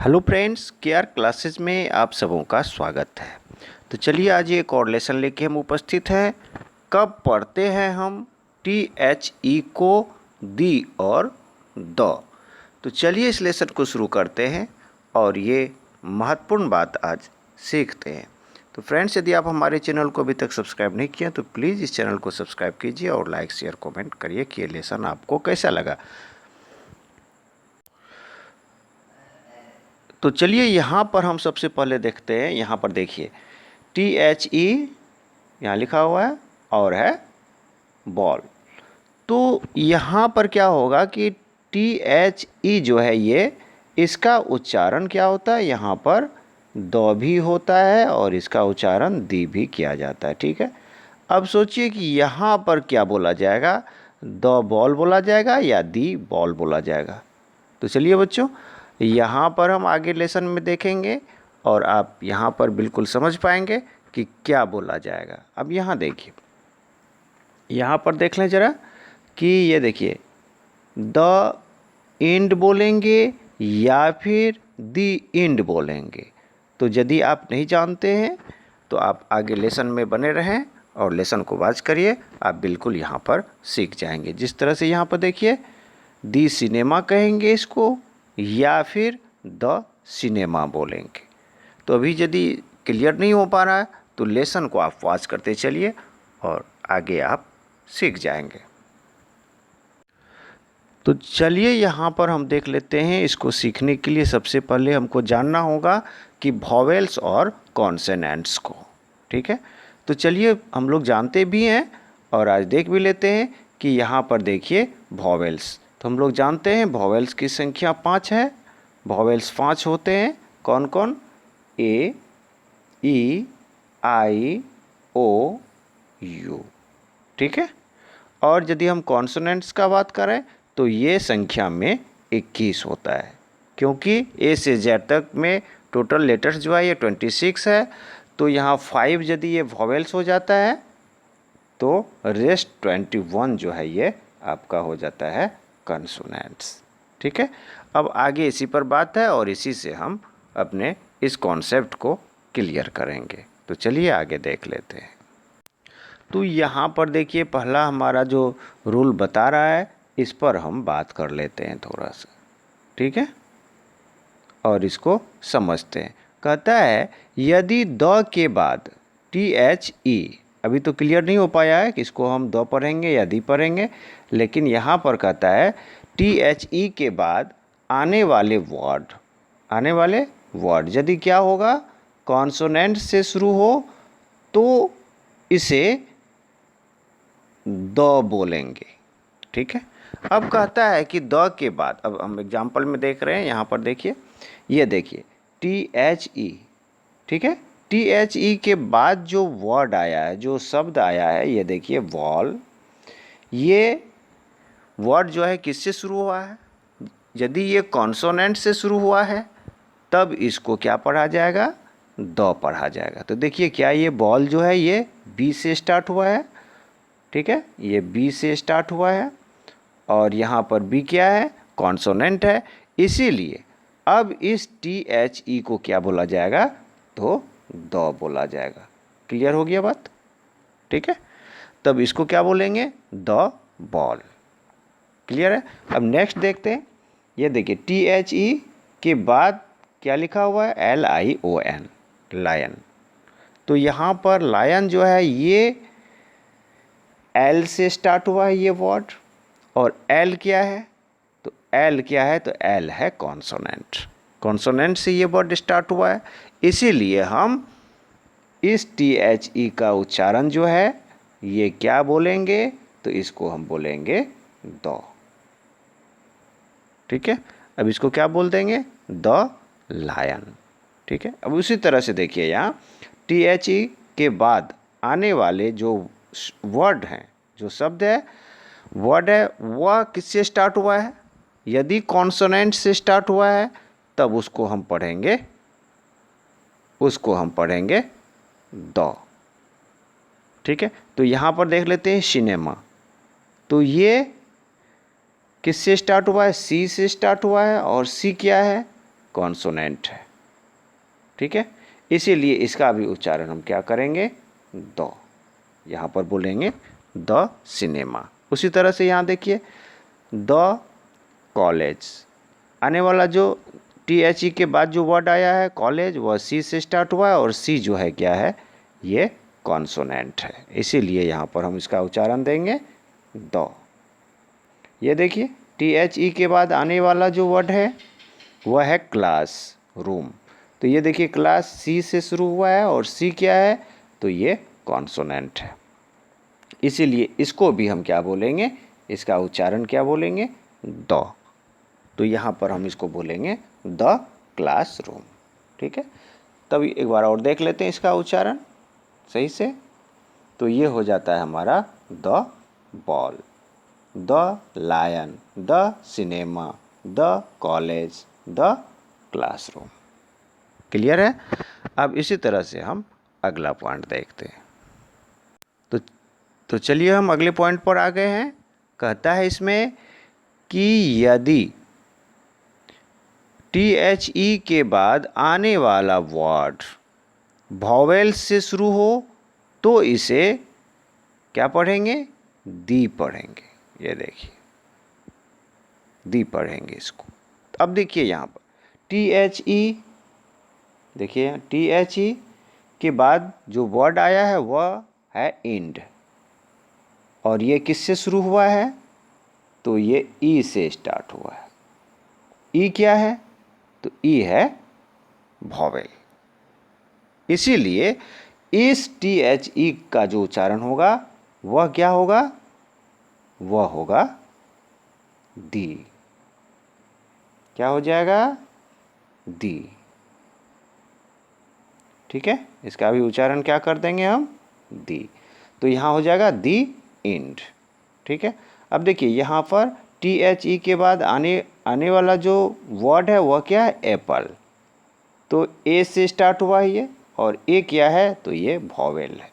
Hello friends, K R classes में आप सबों का स्वागत है। तो चलिए आज एक और लेसन लेके हम उपस्थित हैं। कब पढ़ते हैं हम THE को दी और द। तो चलिए इस लेसन को शुरू करते हैं और ये महत्वपूर्ण बात आज सीखते हैं। तो फ्रेंड्स, यदि आप हमारे चैनल को अभी तक सब्सक्राइब नहीं किए तो प्लीज़ इस चैनल को सब्सक्राइब कीजिए और लाइक शेयर कमेंट करिए कि ये लेसन आपको कैसा लगा। तो चलिए यहाँ पर हम सबसे पहले देखते हैं। यहाँ पर देखिए THE यहाँ लिखा हुआ है और है बॉल। तो यहाँ पर क्या होगा कि THE जो है ये इसका उच्चारण क्या होता है, यहाँ पर द भी होता है और इसका उच्चारण दी भी किया जाता है। ठीक है, अब सोचिए कि यहाँ पर क्या बोला जाएगा, द बॉल बोला जाएगा या दी बॉल बोला जाएगा। तो चलिए बच्चों, यहाँ पर हम आगे लेसन में देखेंगे और आप यहाँ पर बिल्कुल समझ पाएंगे कि क्या बोला जाएगा। अब यहाँ देखिए, यहाँ पर देख लें ज़रा कि ये देखिए द इंड बोलेंगे या फिर दी इंड बोलेंगे। तो यदि आप नहीं जानते हैं तो आप आगे लेसन में बने रहें और लेसन को वॉच करिए, आप बिल्कुल यहाँ पर सीख जाएंगे। जिस तरह से यहाँ पर देखिए दी सिनेमा कहेंगे इसको या फिर द सिनेमा बोलेंगे। तो अभी यदि क्लियर नहीं हो पा रहा है तो लेसन को आप वॉच करते चलिए और आगे आप सीख जाएंगे। तो चलिए यहाँ पर हम देख लेते हैं। इसको सीखने के लिए सबसे पहले हमको जानना होगा कि वॉवेल्स और कॉन्सोनेंट्स को। ठीक है, तो चलिए हम लोग जानते भी हैं और आज देख भी लेते हैं कि यहाँ पर देखिए वॉवेल्स। तो हम लोग जानते हैं वॉवेल्स की संख्या 5 है। वॉवेल्स 5 होते हैं। कौन कौन? A, E, I, O, U। ठीक है, और यदि हम कॉन्सोनेंट्स का बात करें तो ये संख्या में 21 होता है, क्योंकि A से Z तक में टोटल लेटर्स जो है ये 26 है। तो यहाँ 5 यदि ये वॉवेल्स हो जाता है तो रेस्ट 21 जो है ये आपका हो जाता है कॉन्सोनेंट्स। ठीक है, अब आगे इसी पर बात है और इसी से हम अपने इस कॉन्सेप्ट को क्लियर करेंगे। तो चलिए आगे देख लेते हैं। तो यहाँ पर देखिए पहला हमारा जो रूल बता रहा है इस पर हम बात कर लेते हैं थोड़ा सा। ठीक है, और इसको समझते हैं। कहता है यदि द के बाद THE, अभी तो क्लियर नहीं हो पाया है कि इसको हम द पढ़ेंगे या दी पढ़ेंगे, लेकिन यहाँ पर कहता है THE के बाद आने वाले वर्ड यदि क्या होगा, कॉन्सोनेंट से शुरू हो तो इसे द बोलेंगे। ठीक है, अब कहता है कि द के बाद, अब हम एग्जाम्पल में देख रहे हैं, यहाँ पर देखिए, ये देखिए THE। ठीक है, THE के बाद जो वर्ड आया है, जो शब्द आया है, ये देखिए वॉल। ये वर्ड जो है किससे शुरू हुआ है? यदि ये कॉन्सोनेंट से शुरू हुआ है तब इसको क्या पढ़ा जाएगा? द पढ़ा जाएगा। तो देखिए क्या ये बॉल जो है ये B से स्टार्ट हुआ है। ठीक है, ये B से स्टार्ट हुआ है और यहाँ पर B क्या है? कॉन्सोनेंट है। इसीलिए अब इस THE को क्या बोला जाएगा? तो द बोला जाएगा। क्लियर हो गया बात? ठीक है, तब इसको क्या बोलेंगे? The ball. क्लियर है? अब नेक्स्ट देखते हैं। ये देखिए THE के बाद क्या लिखा हुआ है? LION, lion. तो यहाँ पर लायन जो है ये L से स्टार्ट हुआ है ये वर्ड, और L क्या है? तो L क्या है? तो L है कॉन्सोनेंट। कॉन्सोनेंट से ये वर्ड स्टार्ट हुआ है, इसीलिए हम इस THE का उच्चारण जो है ये क्या बोलेंगे? तो इसको हम बोलेंगे द। ठीक है, अब इसको क्या बोल देंगे? The lion. ठीक है, अब उसी तरह से देखिए यहाँ THE के बाद आने वाले जो वर्ड हैं, जो शब्द है, वर्ड है, वह किससे स्टार्ट हुआ है? यदि कॉन्सोनेंट से स्टार्ट हुआ है तब उसको हम पढ़ेंगे द। ठीक है, तो यहाँ पर देख लेते हैं सिनेमा। तो ये किससे स्टार्ट हुआ है? C से स्टार्ट हुआ है, और C क्या है? कॉन्सोनेंट है, ठीक है। इसीलिए इसका भी उच्चारण हम क्या करेंगे, द, यहाँ पर बोलेंगे द सिनेमा। उसी तरह से यहाँ देखिए द कॉलेज, आने वाला जो THE के बाद जो वर्ड आया है कॉलेज, वह C से स्टार्ट हुआ है और C जो है क्या है, ये कॉन्सोनेंट है, इसीलिए यहाँ पर हम इसका उच्चारण देंगे द। ये देखिए THE के बाद आने वाला जो वर्ड है वह है क्लास रूम। तो ये देखिए क्लास C से शुरू हुआ है और C क्या है, तो ये कॉन्सोनेंट है, इसीलिए इसको भी हम क्या बोलेंगे, इसका उच्चारण क्या बोलेंगे, द। तो यहाँ पर हम इसको बोलेंगे द क्लासरूम, ठीक है। तब एक बार और देख लेते हैं इसका उच्चारण सही से। तो ये हो जाता है हमारा the ball, the lion, the cinema, the college, the classroom. Clear है। अब इसी तरह से हम अगला पॉइंट देखते हैं। तो चलिए हम अगले पॉइंट पर आ गए हैं। कहता है इसमें कि यदि THE के बाद आने वाला वर्ड वॉवेल से शुरू हो तो इसे क्या पढ़ेंगे, दी पढ़ेंगे। ये देखिए दी पढ़ेंगे इसको। अब देखिए यहाँ पर THE, देखिए THE के बाद जो वर्ड आया है वह है इंड, और ये किससे शुरू हुआ है, तो ये ई से स्टार्ट हुआ है। ई क्या है, तो ई है वॉवेल, इसीलिए इस THE का जो उच्चारण होगा वह क्या होगा, वह होगा दी। क्या हो जाएगा, दी, ठीक है। इसका भी उच्चारण क्या कर देंगे हम, दी। तो यहाँ हो जाएगा दी इंड, ठीक है। अब देखिए यहाँ पर THE के बाद आने वाला जो वर्ड है वह क्या है, एप्पल। तो ए से स्टार्ट हुआ है ये, और ए क्या है, तो ये वॉवेल है,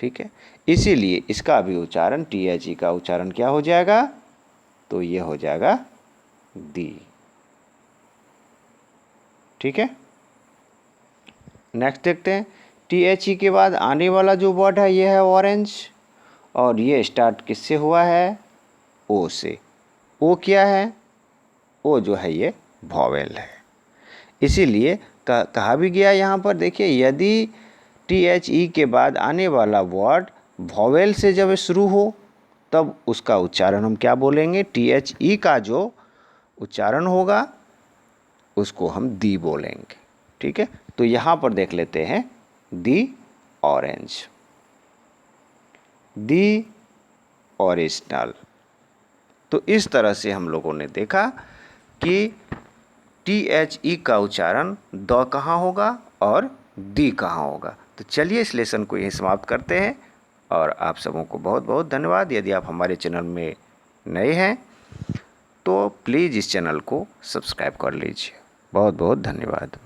ठीक है। इसीलिए इसका भी उच्चारण THE का उच्चारण क्या हो जाएगा, तो ये हो जाएगा दी, ठीक है। नेक्स्ट देखते हैं THE के बाद आने वाला जो वर्ड है ये है ऑरेंज, और ये स्टार्ट किससे हुआ है, ओ से। ओ क्या है, ओ जो है ये वॉवेल है, इसीलिए कहा भी गया यहाँ पर देखिए यदि THE के बाद आने वाला वर्ड वॉवेल से जब शुरू हो तब उसका उच्चारण हम क्या बोलेंगे, THE का जो उच्चारण होगा उसको हम दी बोलेंगे, ठीक है। तो यहाँ पर देख लेते हैं दी ऑरेंज, दी ओरिजिनल। तो इस तरह से हम लोगों ने देखा कि THE का उच्चारण द कहाँ होगा और दी कहाँ होगा। तो चलिए इस लेसन को यहीं समाप्त करते हैं, और आप सबों को बहुत बहुत धन्यवाद। यदि आप हमारे चैनल में नए हैं तो प्लीज़ इस चैनल को सब्सक्राइब कर लीजिए। बहुत बहुत धन्यवाद।